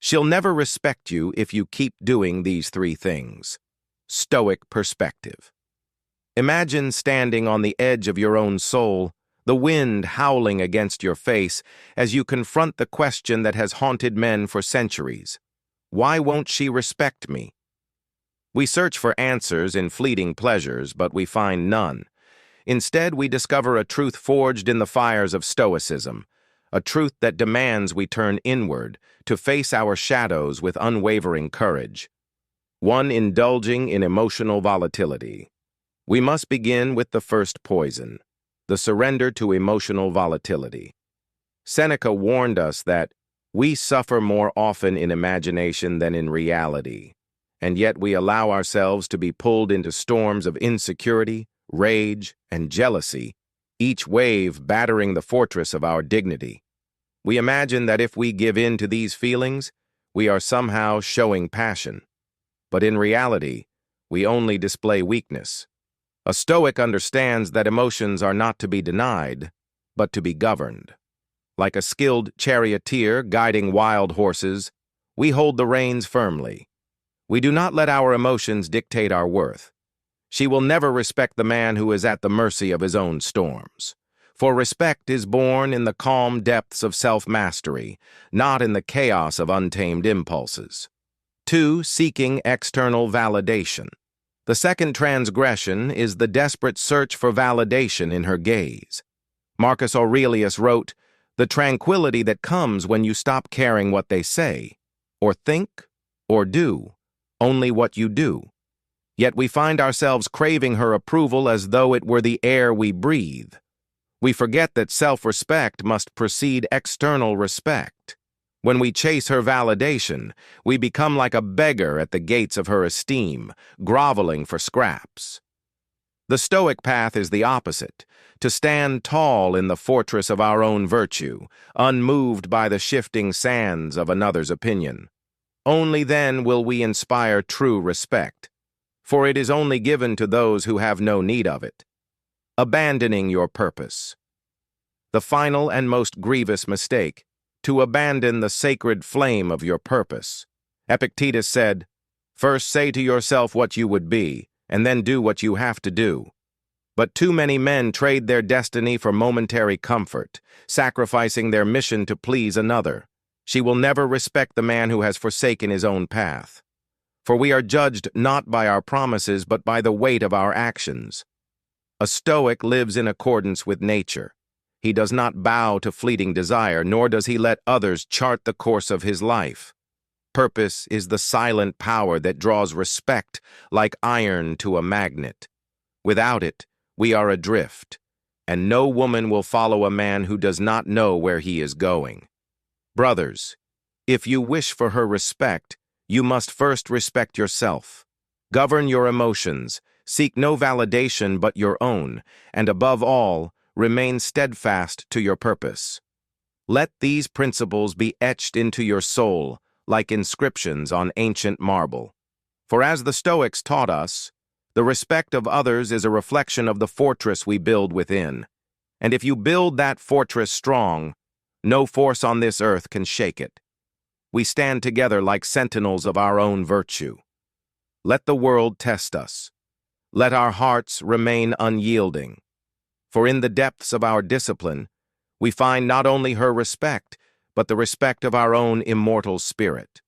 She'll never respect you if you keep doing these three things. Stoic perspective. Imagine standing on the edge of your own soul, the wind howling against your face as you confront the question that has haunted men for centuries. Why won't she respect me? We search for answers in fleeting pleasures, but we find none. Instead, we discover a truth forged in the fires of Stoicism, a truth that demands we turn inward to face our shadows with unwavering courage. One indulging in emotional volatility. We must begin with the first poison, the surrender to emotional volatility. Seneca warned us that we suffer more often in imagination than in reality, and yet we allow ourselves to be pulled into storms of insecurity, rage, and jealousy, each wave battering the fortress of our dignity. We imagine that if we give in to these feelings, we are somehow showing passion. But in reality, we only display weakness. A Stoic understands that emotions are not to be denied, but to be governed. Like a skilled charioteer guiding wild horses, we hold the reins firmly. We do not let our emotions dictate our worth. She will never respect the man who is at the mercy of his own storms. For respect is born in the calm depths of self-mastery, not in the chaos of untamed impulses. 2. Seeking external validation. The second transgression is the desperate search for validation in her gaze. Marcus Aurelius wrote, "The tranquility that comes when you stop caring what they say, or think, or do, only what you do." Yet we find ourselves craving her approval as though it were the air we breathe. We forget that self-respect must precede external respect. When we chase her validation, we become like a beggar at the gates of her esteem, groveling for scraps. The Stoic path is the opposite, to stand tall in the fortress of our own virtue, unmoved by the shifting sands of another's opinion. Only then will we inspire true respect, for it is only given to those who have no need of it. Abandoning your purpose. The final and most grievous mistake, to abandon the sacred flame of your purpose. Epictetus said, "First say to yourself what you would be, and then do what you have to do." But too many men trade their destiny for momentary comfort, sacrificing their mission to please another. She will never respect the man who has forsaken his own path. For we are judged not by our promises but by the weight of our actions. A Stoic lives in accordance with nature. He does not bow to fleeting desire, nor does he let others chart the course of his life. Purpose is the silent power that draws respect like iron to a magnet. Without it, we are adrift, and no woman will follow a man who does not know where he is going. Brothers, if you wish for her respect, you must first respect yourself. Govern your emotions, seek no validation but your own, and above all, remain steadfast to your purpose. Let these principles be etched into your soul like inscriptions on ancient marble. For as the Stoics taught us, the respect of others is a reflection of the fortress we build within. And if you build that fortress strong, no force on this earth can shake it. We stand together like sentinels of our own virtue. Let the world test us. Let our hearts remain unyielding. For in the depths of our discipline, we find not only her respect, but the respect of our own immortal spirit.